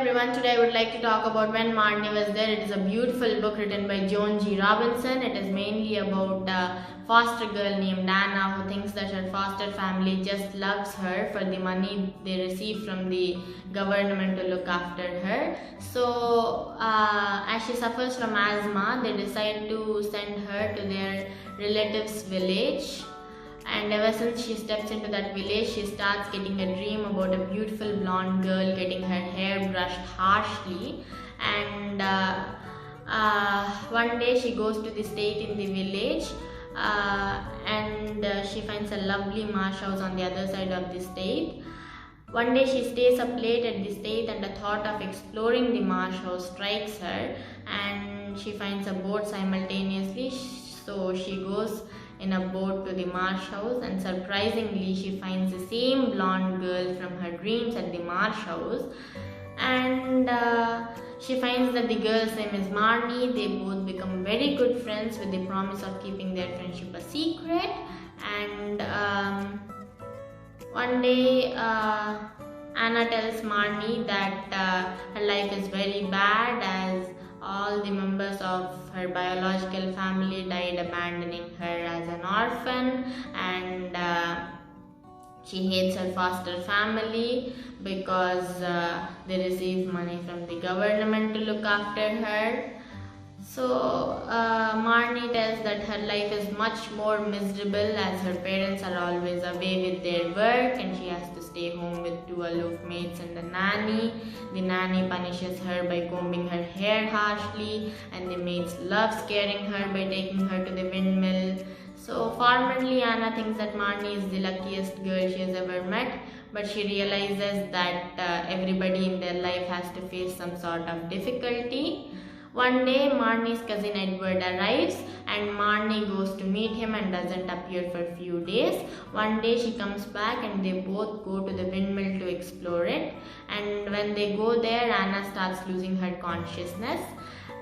everyone, today I would like to talk about When Marnie Was There. It is a beautiful book written by Joan G. Robinson. It is mainly about a foster girl named Anna who thinks that her foster family just loves her for the money they receive from the government to look after her. So as she suffers from asthma, they decide to send her to their relative's village. And ever since she steps into that village, she starts getting a dream about a beautiful blonde girl getting her hair brushed harshly. And one day she goes to the state in the village and she finds a lovely marsh house on the other side of the state. One day she stays up late at the state and the thought of exploring the marsh house strikes her, and she finds a boat simultaneously. So she goes in a boat to the marsh house, and surprisingly she finds the same blonde girl from her dreams at the marsh house. And she finds that the girl's name is Marnie. They both become very good friends with the promise of keeping their friendship a secret. And one day Anna tells Marnie that her life is very bad as all the members of her biological family died, abandoning her as an orphan, and she hates her foster family because they receive money from the government to look after her. So Marnie tells that her life is much more miserable as her parents are always away with their work and she has to stay home with two aloof maids and a nanny. The nanny punishes her by combing her hair harshly, and the maids love scaring her by taking her to the windmill. So formerly Anna thinks that Marnie is the luckiest girl she has ever met, but she realizes that everybody in their life has to face some sort of difficulty. One day, Marnie's cousin Edward arrives and Marnie goes to meet him and doesn't appear for a few days. One day she comes back and they both go to the windmill to explore it. And when they go there, Anna starts losing her consciousness.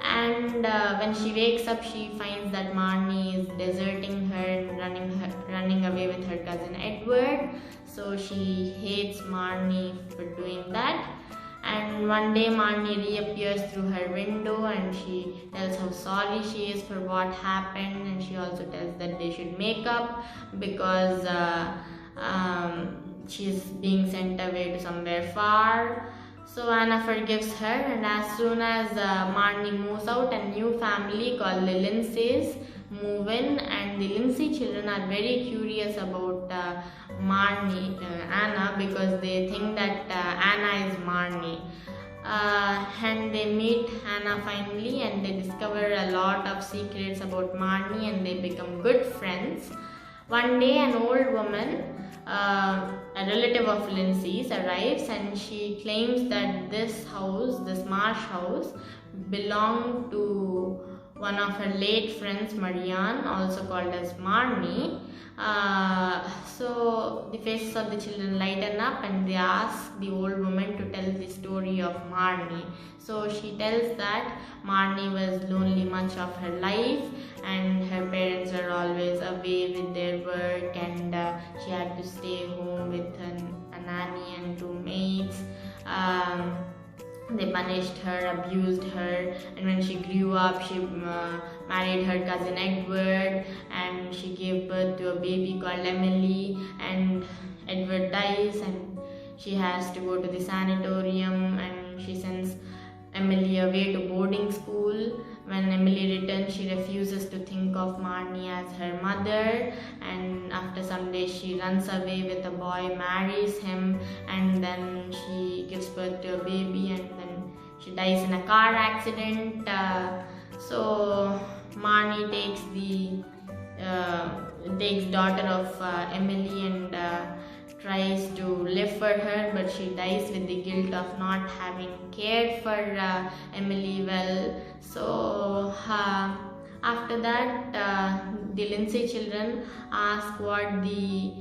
And when she wakes up, she finds that Marnie is deserting her and running away with her cousin Edward. So she hates Marnie for doing that. And one day Marnie reappears through her window and she tells how sorry she is for what happened, and she also tells that they should make up because she's being sent away to somewhere far. So Anna forgives her, and as soon as Marnie moves out, a new family called the Lindsays move in, and the Lindsay children are very curious about Anna, because they think that Anna is Marnie. And they meet Anna finally, and they discover a lot of secrets about Marnie and they become good friends. One day an old woman, a relative of Lindsay's, arrives and she claims that this marsh house, belonged to one of her late friends, Marianne, also called as Marnie. So the faces of the children lighten up and they ask the old woman to tell the story of Marnie. So she tells that Marnie was lonely much of her life and her parents were always away with their work, and she had to stay home with a nanny and two maids. They punished her, abused her, and when she grew up, she married her cousin Edward, and she gave birth to a baby called Emily, and Edward dies, and she has to go to the sanatorium, and she sends Emily away to boarding school. When Emily returns, she refuses to think of Marnie as her mother, and after some days she runs away with a boy, marries him, and then she gives birth to a baby, and then she dies in a car accident. So Marnie takes daughter of Emily and tries to live for her, but she dies with the guilt of not having cared for Emily well. So after that, the Lindsay children ask what the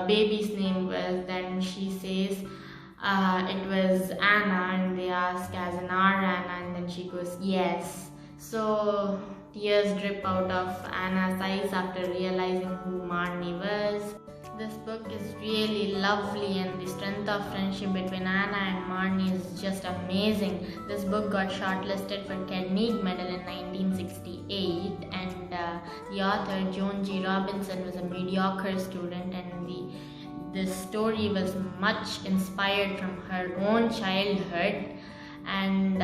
baby's name was. Then she says it was Anna, and they ask as an R Anna, and then she goes yes. So tears drip out of Anna's eyes after realizing who Marnie was. This book is really lovely, and the strength of friendship between Anna and Marnie is just amazing. This book got shortlisted for Carnegie Medal in 1968, and the author Joan G. Robinson was a mediocre student, and the story was much inspired from her own childhood, and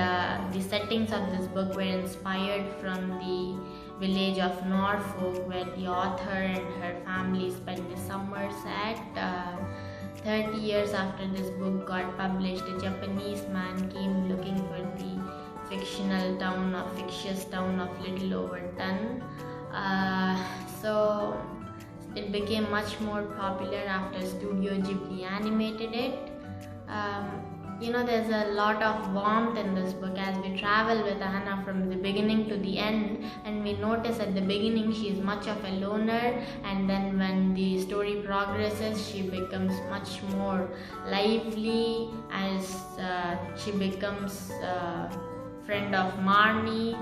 the settings of this book were inspired from the village of Norfolk, where the author and her family spent the summers at. 30 years after this book got published, a Japanese man came looking for the fictitious town of Little Overton. So it became much more popular after Studio Ghibli animated it. There's a lot of warmth in this book as we travel with Anna from the beginning to the end, and we notice at the beginning she is much of a loner, and then when the story progresses she becomes much more lively as she becomes a friend of Marnie.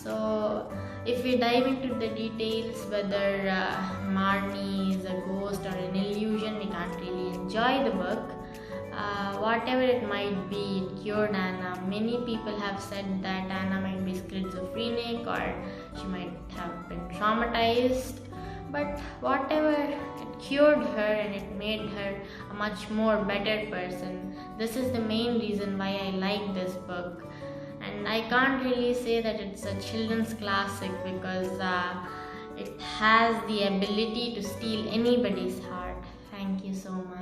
So if we dive into the details whether Marnie is a ghost or an illusion, we can't really enjoy the book. Whatever it might be, it cured Anna. Many people have said that Anna might be schizophrenic or she might have been traumatized, but whatever, it cured her and it made her a much more better person. This is the main reason why I like this book, and I can't really say that it's a children's classic because it has the ability to steal anybody's heart. Thank you so much.